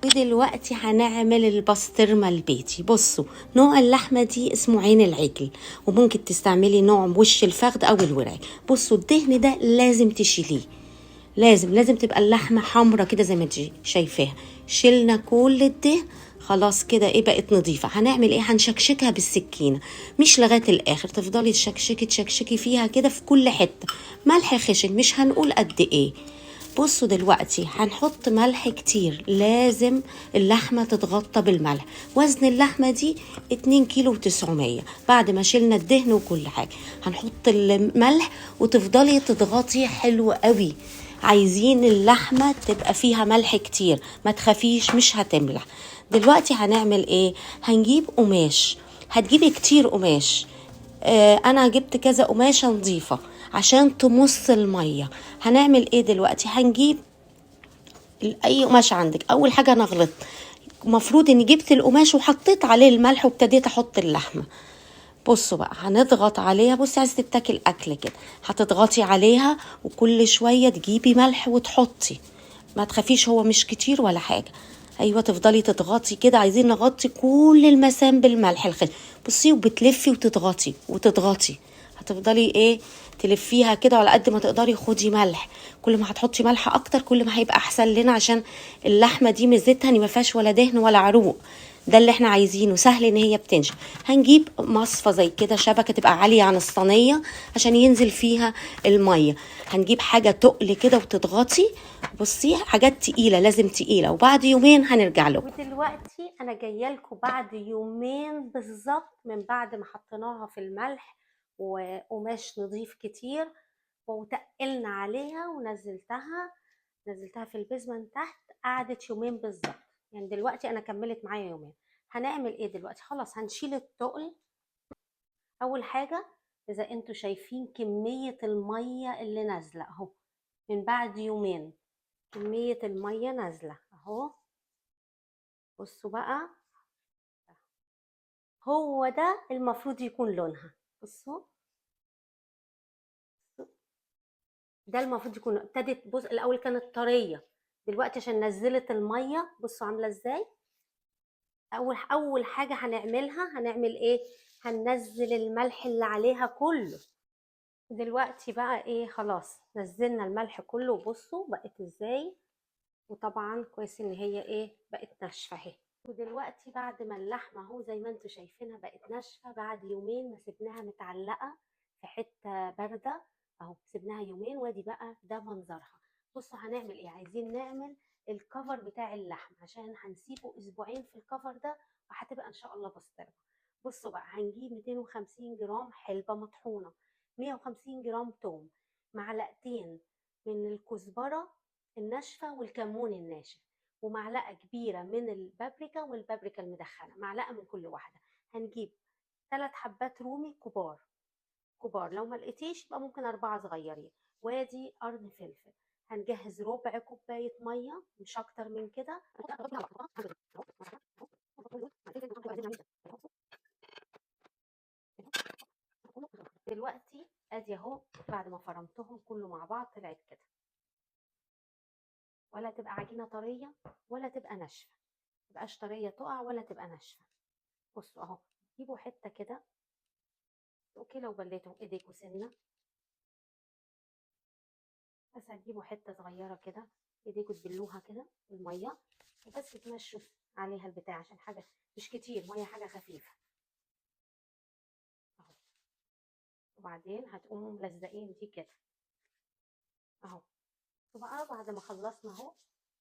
ودلوقتي هنعمل البسطرمة البيتي. بصوا، نوع اللحمة دي اسمه عين العجل، وممكن تستعملي نوع وش الفخذ او الوراك. بصوا الدهن ده لازم تشيليه، لازم تبقى اللحمة حمرة كده زي ما انت شايفاها. شلنا كل الدهن، خلاص كده ايه بقت نظيفة. هنعمل ايه؟ هنشكشكها بالسكينة، مش لغاية الاخر، تفضلي تشكشكي فيها كده في كل حتة. ملح خشن، مش هنقول قد ايه. بصوا دلوقتي هنحط ملح كتير، لازم اللحمة تتغطى بالملح. وزن اللحمة دي 2 كيلو و900. بعد ما شلنا الدهن وكل حاجة هنحط الملح وتفضلي تضغطي حلو قوي. عايزين اللحمة تبقى فيها ملح كتير، ما تخافيش مش هتملح. دلوقتي هنعمل ايه؟ هنجيب قماش، هتجيبي كتير قماش. انا جبت كذا قماشة نظيفة عشان تمص المية. هنعمل ايه دلوقتي؟ هنجيب اي قماش عندك. اول حاجة انا غلطت، المفروض اني جبت القماش وحطيت عليه الملح وابتديت احط اللحمة. بصوا بقى هنضغط عليها. بصي عايزة تتاكل اكل كده، هتضغطي عليها وكل شوية تجيبي ملح وتحطي. ما تخافيش، هو مش كتير ولا حاجة. ايوه تفضلي تضغطي كده، عايزين نغطي كل المسام بالملح الخشن. بصي وبتلفي وتضغطي هتفضلي ايه تلفيها كده، على قد ما تقدري خدي ملح. كل ما هتحطي ملح اكتر كل ما هيبقى احسن لنا، عشان اللحمه دي ميزتها ان ما فيهاش ولا دهن ولا عروق. ده اللي احنا عايزينه، سهل ان هي بتنشف. هنجيب مصفى زي كده، شبكه تبقى عاليه عن الصينيه عشان ينزل فيها الميه. هنجيب حاجه تقل كده وتضغطي. بصي حاجات تقيله، لازم تقيله، وبعد يومين هنرجع لكم. ودلوقتي انا جايه لكم بعد يومين بالظبط من بعد ما حطيناها في الملح وقماش نظيف كتير، وتقلنا عليها نزلتها في البيزمنت تحت. قعدت يومين بالظبط، يعني دلوقتي انا كملت معايا يومين. هنعمل ايه دلوقتي؟ خلاص هنشيل التقل. اول حاجه، اذا انتوا شايفين كميه الميه اللي نازله اهو من بعد يومين، كميه الميه نازله اهو. بصوا بقى، هو ده المفروض يكون لونها. بصوا ده المفروض يكون ابتدت. بص الاول كانت طريه، دلوقتي عشان نزلت الميه بصوا عامله ازاي. اول حاجه هنعملها، هنعمل ايه؟ هننزل الملح اللي عليها كله. دلوقتي بقى ايه، خلاص نزلنا الملح كله، وبصوا بقت ازاي. وطبعا كويس ان هي ايه بقت ناشفه اهي. ودلوقتي بعد ما اللحمه اهو زي ما انتم شايفينها بقت ناشفه، بعد يومين ما سيبناها متعلقه في حته بارده اهو، سيبناها يومين وادي بقى ده منظرها. بصوا هنعمل ايه، عايزين نعمل الكفر بتاع اللحم عشان هنسيبه اسبوعين في الكفر ده، وهتبقى ان شاء الله بسطرمه. بصوا بقى، هنجيب 250 جرام حلبه مطحونه، 150 جرام توم، معلقتين من الكزبره الناشفه والكمون الناشف، ومعلقه كبيره من البابريكا والبابريكا المدخنه، معلقه من كل واحده. هنجيب 3 حبات رومي كبار كبار، لو ما لقيتيش يبقى ممكن 4 صغيرين، وادي قرن فلفل. هنجهز ربع كوبايه ميه، مش اكتر من كده. دلوقتي ادي اهو، بعد ما فرمتهم كله مع بعض طلعت كده، ولا تبقى عجينه طريه ولا تبقى ناشفه، متبقاش طريه تقع ولا تبقى ناشفه. بصوا اهو، جيبوا حته كده. اوكي لو بليتوا ايديكوا سنه، بس هتجيبوا حته صغيره كده، ايديكوا تبلوها كده بالميه، وبس تمشوا عليها البتاع عشان حاجه مش كتير ميه، حاجه خفيفه اهو. وبعدين هتقوموا ملزقين دي كده اهو. وبقى بعد ما خلصنا اهو،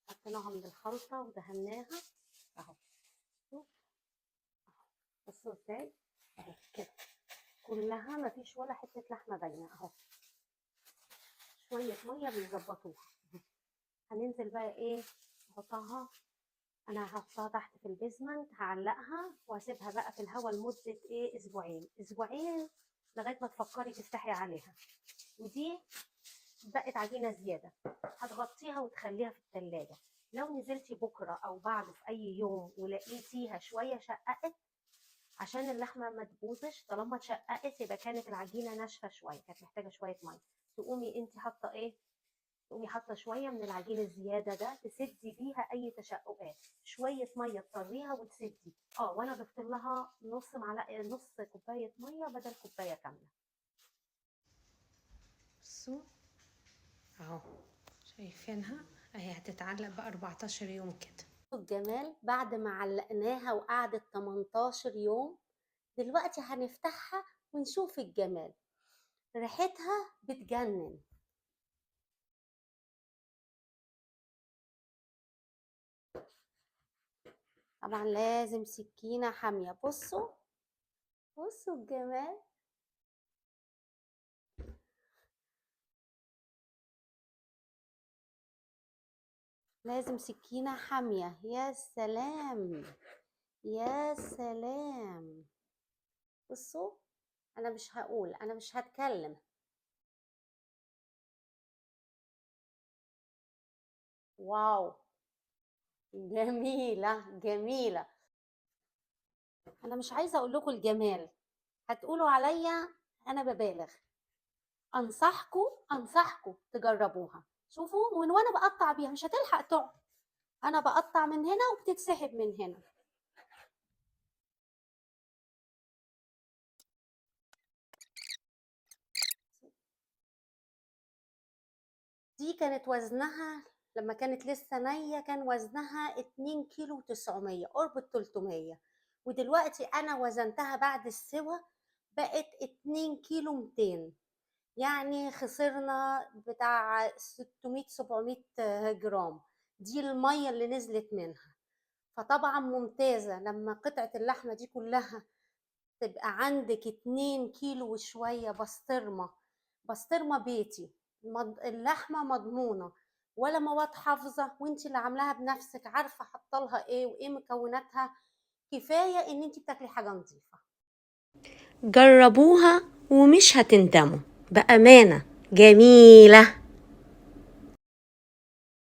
حطيناها من الخلطه ودهناها اهو. شوف اهو، بصوا ازاي اهو كده، كلها مفيش ولا حته لحمه باينه اهو. شويه ميه بيظبطوها. هننزل بقى ايه، نحطها. انا هحطها تحت في البيزمنت، هعلقها واسيبها بقى في الهواء لمده ايه، اسبوعين لغايه ما تفكري تفتحي عليها. ودي بقت عجينه زياده، هتغطيها وتخليها في التلاجة. لو نزلتي بكره او بعده في اي يوم ولقيتيها شويه شققت، عشان اللحمه ما تبوظش، طالما اتشققت يبقى كانت العجينه ناشفه شويه، كانت محتاجه شويه ميه. تقومي انت حاطه ايه، تقومي حاطه شويه من العجين الزياده ده تسدي بيها اي تشققات، شويه ميه تطريها وتسدي. وانا ضفت لها نص معلقه، نص كوبايه ميه بدل كوبايه كامله. بصوا اهو، شايفينها اهي هتتعلق ب 14 يوم كده. الجمال بعد ما علقناها وقعدت 18 يوم، دلوقتي هنفتحها ونشوف الجمال. ريحتها بتجنن. طبعا لازم سكينة حامية. بصوا بصوا الجمال. لازم سكينة حامية. يا سلام يا سلام. بصوا انا مش هقول، انا مش هتكلم. واو، جميلة جميلة. انا مش عايزة اقول لكم الجمال، هتقولوا عليا انا ببالغ. انصحكم تجربوها. شوفوا من وانا بقطع بيها مش هتلحق تقع. انا بقطع من هنا وبتتسحب من هنا. دي كانت وزنها لما كانت لسه نية كان وزنها 2 كيلو 900، قرب ال 300. ودلوقتي انا وزنتها بعد السوى بقت 2 كيلو 200. يعني خسرنا بتاع 600 700 جرام. دي المية اللي نزلت منها. فطبعا ممتازة لما قطعة اللحمة دي كلها تبقى عندك 2 كيلو وشوية بسطرمة بيتي. اللحمة مضمونة ولا مواد حافظة، وانت اللي عاملاها بنفسك، عارفة حطلها ايه وايه مكوناتها. كفاية ان انت بتاكلي حاجة نظيفة. جربوها ومش هتندموا، بأمانة جميلة.